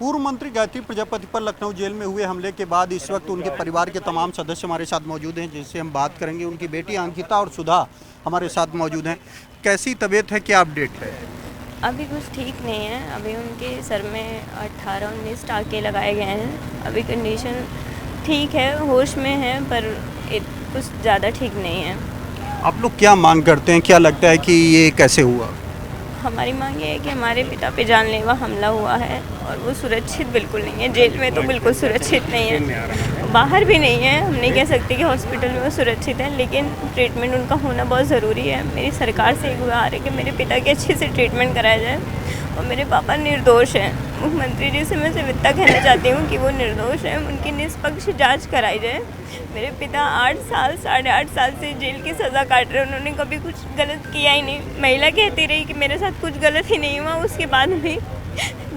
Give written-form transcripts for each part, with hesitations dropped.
पूर्व मंत्री गायत्री प्रजापति पर लखनऊ जेल में हुए हमले के बाद इस वक्त उनके परिवार के तमाम सदस्य हमारे साथ मौजूद हैं, जिनसे हम बात करेंगे। उनकी बेटी अंकिता और सुधा हमारे साथ मौजूद हैं। कैसी तबीयत है, क्या अपडेट है? अभी कुछ ठीक नहीं है। अभी उनके सर में 18-19 टाँके लगाए गए हैं। अभी कंडीशन ठीक है, होश में है, पर कुछ ज़्यादा ठीक नहीं है। आप लोग क्या मांग करते हैं, क्या लगता है कि ये कैसे हुआ? हमारी मांग ये है कि हमारे पिता पे जानलेवा हमला हुआ है और वो सुरक्षित बिल्कुल नहीं है। जेल में तो बिल्कुल सुरक्षित नहीं है, बाहर भी नहीं है। हम नहीं कह सकते कि हॉस्पिटल में वो सुरक्षित है, लेकिन ट्रीटमेंट उनका होना बहुत ज़रूरी है। मेरी सरकार से गुहार है कि मेरे पिता की अच्छे से ट्रीटमेंट कराया जाए और मेरे पापा निर्दोष हैं। मुख्यमंत्री जी से मैं सिर्फ इतना कहना चाहती हूँ कि वो निर्दोष हैं, उनकी निष्पक्ष जांच कराई जाए। मेरे पिता 8 साल 8.5 साल से जेल की सज़ा काट रहे हैं। उन्होंने कभी कुछ गलत किया ही नहीं। महिला कहती रही कि मेरे साथ कुछ गलत ही नहीं हुआ, उसके बाद भी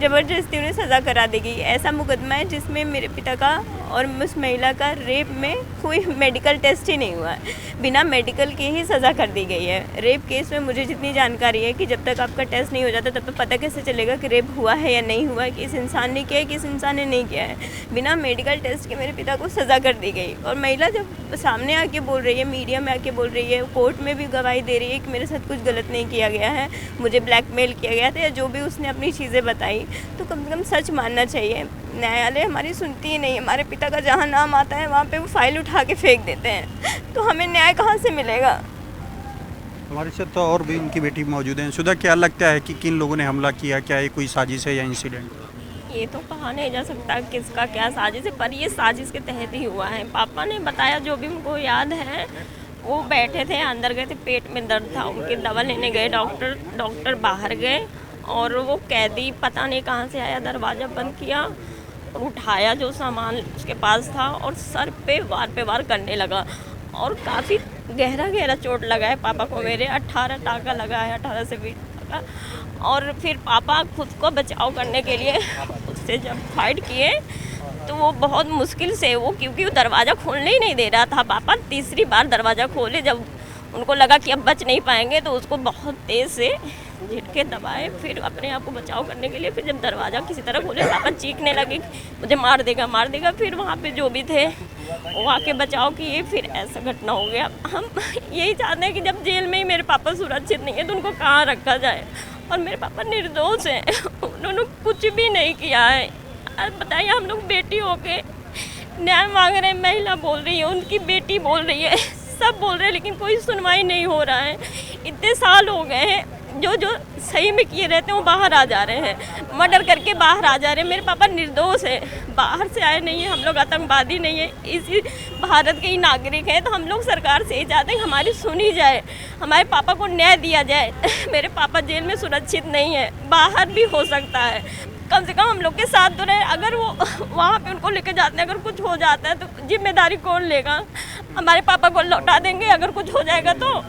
ज़बरदस्ती उन्हें सज़ा करा दी गई। ऐसा मुकदमा है जिसमें मेरे पिता का और उस महिला का रेप में कोई मेडिकल टेस्ट ही नहीं हुआ है, बिना मेडिकल के ही सज़ा कर दी गई है। रेप केस में मुझे जितनी जानकारी है कि जब तक आपका टेस्ट नहीं हो जाता तब तक पता कैसे चलेगा कि रेप हुआ है या नहीं हुआ है, किस इंसान ने किया है, किस इंसान ने नहीं किया है। बिना मेडिकल टेस्ट के मेरे पिता को सज़ा कर दी गई। और महिला जब सामने आके बोल रही है, मीडिया में आके बोल रही है, कोर्ट में भी गवाही दे रही है कि मेरे साथ कुछ गलत नहीं किया गया है, मुझे ब्लैकमेल किया गया था, या जो भी उसने अपनी चीज़ें बताई, तो कम से कम सच मानना चाहिए। न्यायालय हमारी सुनती ही नहीं। हमारे पिता का जहाँ नाम आता है वहाँ पे वो फाइल उठा के फेंक देते हैं, तो हमें न्याय कहाँ से मिलेगा? हमारे साथ तो और भी उनकी बेटी मौजूद हैं। सुधा, क्या लगता है कि किन लोगों ने हमला किया? क्या ये कोई साजिश है या इंसिडेंट? ये तो कहा नहीं जा सकता किसका क्या साजिश है, पर ये साजिश के तहत ही हुआ है। पापा ने बताया, जो भी उनको याद है, वो बैठे थे, अंदर गए थे, पेट में दर्द था, उनकी दवा लेने गए, डॉक्टर बाहर गए और वो कैदी पता नहीं कहाँ से आया, दरवाज़ा बंद किया और उठाया जो सामान उसके पास था और सर पे वार करने लगा और काफ़ी गहरा चोट लगा है पापा को। मेरे 18 टाँका लगा है, 18 से 20 टाँका। और फिर पापा खुद को बचाव करने के लिए उससे जब फाइट किए तो वो बहुत मुश्किल से, वो क्योंकि वो दरवाज़ा खोलने ही नहीं दे रहा था। पापा तीसरी बार दरवाज़ा खोले, जब उनको लगा कि अब बच नहीं पाएंगे तो उसको बहुत तेज़ से झटके दबाए। फिर अपने आप को बचाव करने के लिए फिर जब दरवाज़ा किसी तरह खोले, पापा चीखने लगे मुझे मार देगा। फिर वहाँ पे जो भी थे वो आके बचाव किए, फिर ऐसा घटना हो गया। हम यही चाहते हैं कि जब जेल में ही मेरे पापा सुरक्षित नहीं है तो उनको कहाँ रखा जाए। और मेरे पापा निर्दोष हैं, उन्होंने कुछ भी नहीं किया है। बताइए, हम लोग बेटी होके न्याय मांग रहे हैं, महिला बोल रही है, उनकी बेटी बोल रही है, सब बोल रहे हैं, लेकिन कोई सुनवाई नहीं हो रहा है। इतने साल हो गए हैं, जो सही में किए रहते हैं वो बाहर आ जा रहे हैं, मर्डर करके बाहर आ जा रहे हैं। मेरे पापा निर्दोष है, बाहर से आए नहीं हैं, हम लोग आतंकवादी नहीं है, इसी भारत के ही नागरिक हैं। तो हम लोग सरकार से ही चाहते हैं कि हमारी सुनी जाए, हमारे पापा को न्याय दिया जाए। मेरे पापा जेल में सुरक्षित नहीं है, बाहर भी हो सकता है, कम से कम हम लोग के साथ तो रहे। अगर वो वहाँ पे उनको लेके जाते हैं, अगर कुछ हो जाता है तो जिम्मेदारी कौन लेगा? हमारे पापा को लौटा देंगे अगर कुछ हो जाएगा तो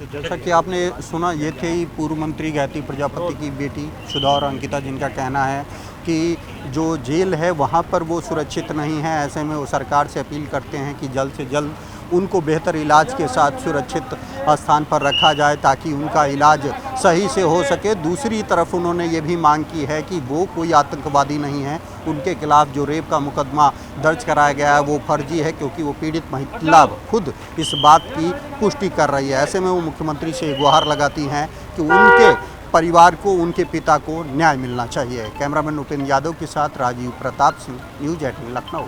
जैसा कि आपने सुना, ये थे पूर्व मंत्री गायत्री प्रजापति की बेटी सुधा और अंकिता, जिनका कहना है कि जो जेल है वहाँ पर वो सुरक्षित नहीं है। ऐसे में वो सरकार से अपील करते हैं कि जल्द से जल्द उनको बेहतर इलाज के साथ सुरक्षित स्थान पर रखा जाए ताकि उनका इलाज सही से हो सके। दूसरी तरफ उन्होंने ये भी मांग की है कि वो कोई आतंकवादी नहीं है, उनके खिलाफ जो रेप का मुकदमा दर्ज कराया गया है वो फर्जी है, क्योंकि वो पीड़ित महिला खुद इस बात की पुष्टि कर रही है। ऐसे में वो मुख्यमंत्री से गुहार लगाती हैं कि उनके परिवार को, उनके पिता को न्याय मिलना चाहिए। कैमरामैन उपेंद्र यादव के साथ राजीव प्रताप सिंह, न्यूज़ 18 लखनऊ।